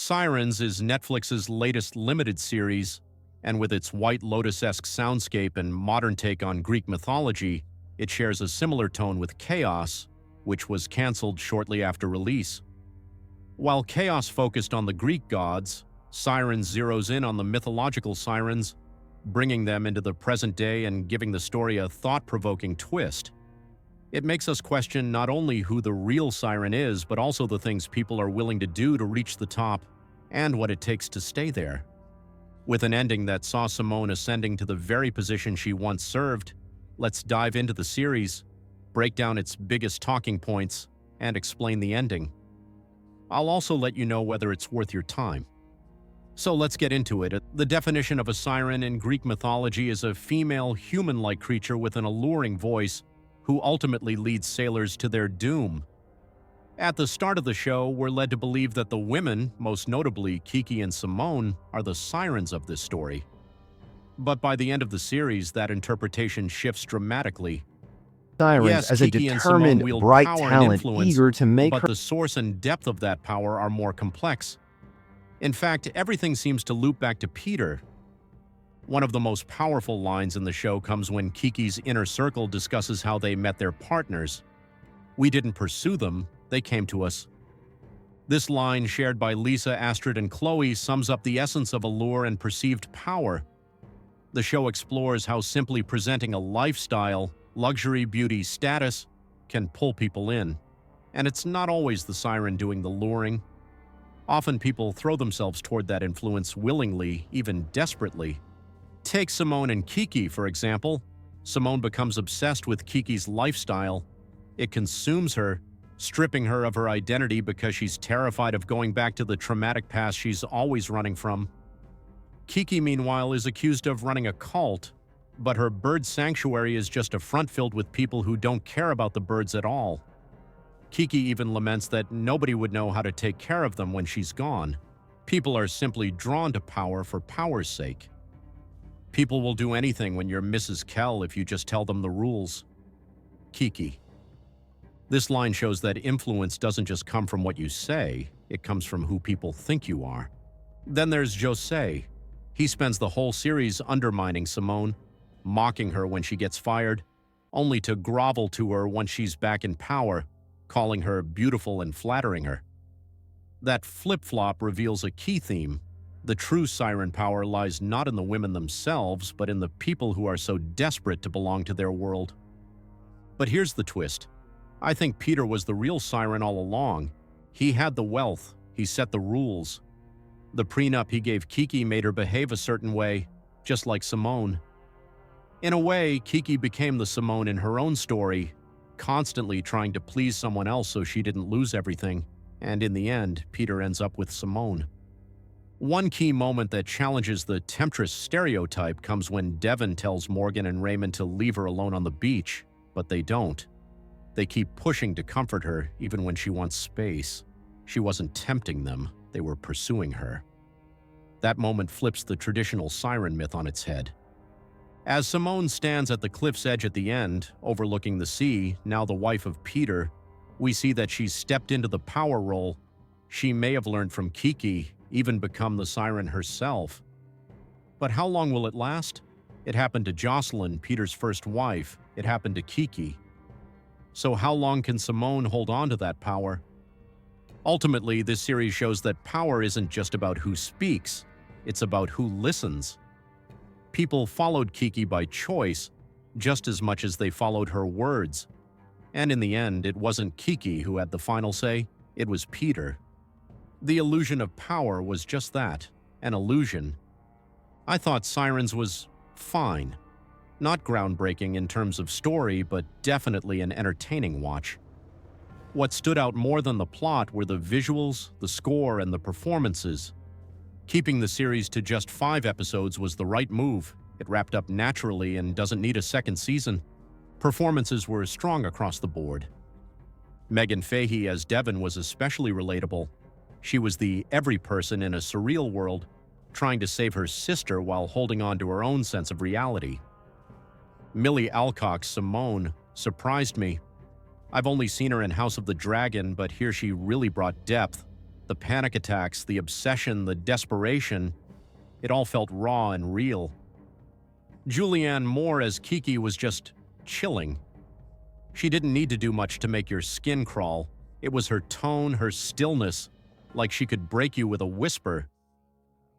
Sirens is Netflix's latest limited series, and with its White Lotus-esque soundscape and modern take on Greek mythology, it shares a similar tone with Chaos, which was cancelled shortly after release. While Chaos focused on the Greek gods, Sirens zeroes in on the mythological sirens, bringing them into the present day and giving the story a thought-provoking twist. It makes us question not only who the real siren is, but also the things people are willing to do to reach the top and what it takes to stay there. With an ending that saw Simone ascending to the very position she once served, let's dive into the series, break down its biggest talking points, and explain the ending. I'll also let you know whether it's worth your time. So let's get into it. The definition of a siren in Greek mythology is a female, human-like creature with an alluring voice who ultimately leads sailors to their doom. At the start of the show, we're led to believe that the women, most notably Kiki and Simone, are the sirens of this story. But by the end of the series, that interpretation shifts dramatically. Sirens Yes, as a Kiki and Simone determined, wield bright power and talent influence, eager to make but her the source and depth of that power are more complex. In fact, everything seems to loop back to Peter. One of the most powerful lines in the show comes when Kiki's inner circle discusses how they met their partners. "We didn't pursue them, they came to us." This line, shared by Lisa, Astrid, and Chloe, sums up the essence of allure and perceived power. The show explores how simply presenting a lifestyle, luxury, beauty, status, can pull people in. And it's not always the siren doing the luring. Often people throw themselves toward that influence willingly, even desperately. Take Simone and Kiki, for example. Simone becomes obsessed with Kiki's lifestyle. It consumes her, stripping her of her identity because she's terrified of going back to the traumatic past she's always running from. Kiki, meanwhile, is accused of running a cult, but her bird sanctuary is just a front filled with people who don't care about the birds at all. Kiki even laments that nobody would know how to take care of them when she's gone. People are simply drawn to power for power's sake. People will do anything when you're Mrs. Kell if you just tell them the rules. Kiki. This line shows that influence doesn't just come from what you say, it comes from who people think you are. Then there's Jose. He spends the whole series undermining Simone, mocking her when she gets fired, only to grovel to her once she's back in power, calling her beautiful and flattering her. That flip-flop reveals a key theme. The true siren power lies not in the women themselves, but in the people who are so desperate to belong to their world. But here's the twist. I think Peter was the real siren all along. He had the wealth, he set the rules. The prenup he gave Kiki made her behave a certain way, just like Simone. In a way, Kiki became the Simone in her own story, constantly trying to please someone else so she didn't lose everything, and in the end, Peter ends up with Simone. One key moment that challenges the temptress stereotype comes when Devon tells Morgan and Raymond to leave her alone on the beach, but they don't. They keep pushing to comfort her even when she wants space. She wasn't tempting them, they were pursuing her. That moment flips the traditional siren myth on its head. As Simone stands at the cliff's edge at the end, overlooking the sea, now the wife of Peter, we see that she's stepped into the power role. She may have learned from Kiki, even become the siren herself. But how long will it last? It happened to Jocelyn, Peter's first wife. It happened to Kiki. So how long can Simone hold on to that power? Ultimately, this series shows that power isn't just about who speaks, it's about who listens. People followed Kiki by choice, just as much as they followed her words. And in the end, it wasn't Kiki who had the final say, it was Peter. The illusion of power was just that, an illusion. I thought Sirens was fine. Not groundbreaking in terms of story, but definitely an entertaining watch. What stood out more than the plot were the visuals, the score, and the performances. Keeping the series to just 5 episodes was the right move. It wrapped up naturally and doesn't need a second season. Performances were strong across the board. Megan Fahey as Devon was especially relatable. She was the every person in a surreal world, trying to save her sister while holding on to her own sense of reality. Millie Alcock's Simone surprised me. I've only seen her in House of the Dragon, but here she really brought depth. The panic attacks, the obsession, the desperation, it all felt raw and real. Julianne Moore as Kiki was just chilling. She didn't need to do much to make your skin crawl. It was her tone, her stillness, like she could break you with a whisper.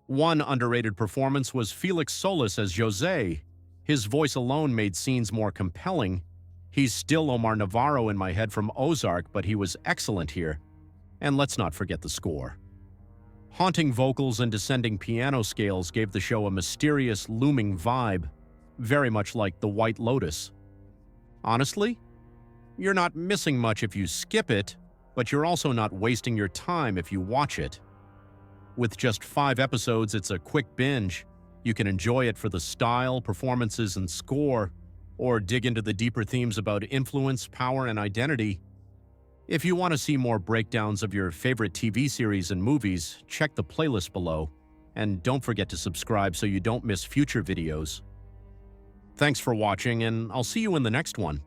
One underrated performance was Felix Solis as José. His voice alone made scenes more compelling. He's still Omar Navarro in my head from Ozark, but he was excellent here. And let's not forget the score. Haunting vocals and descending piano scales gave the show a mysterious, looming vibe, very much like The White Lotus. Honestly, you're not missing much if you skip it, but you're also not wasting your time if you watch it. With just 5 episodes, it's a quick binge. You can enjoy it for the style, performances, and score, or dig into the deeper themes about influence, power, and identity. If you want to see more breakdowns of your favorite TV series and movies, check the playlist below, and don't forget to subscribe so you don't miss future videos. Thanks for watching, and I'll see you in the next one.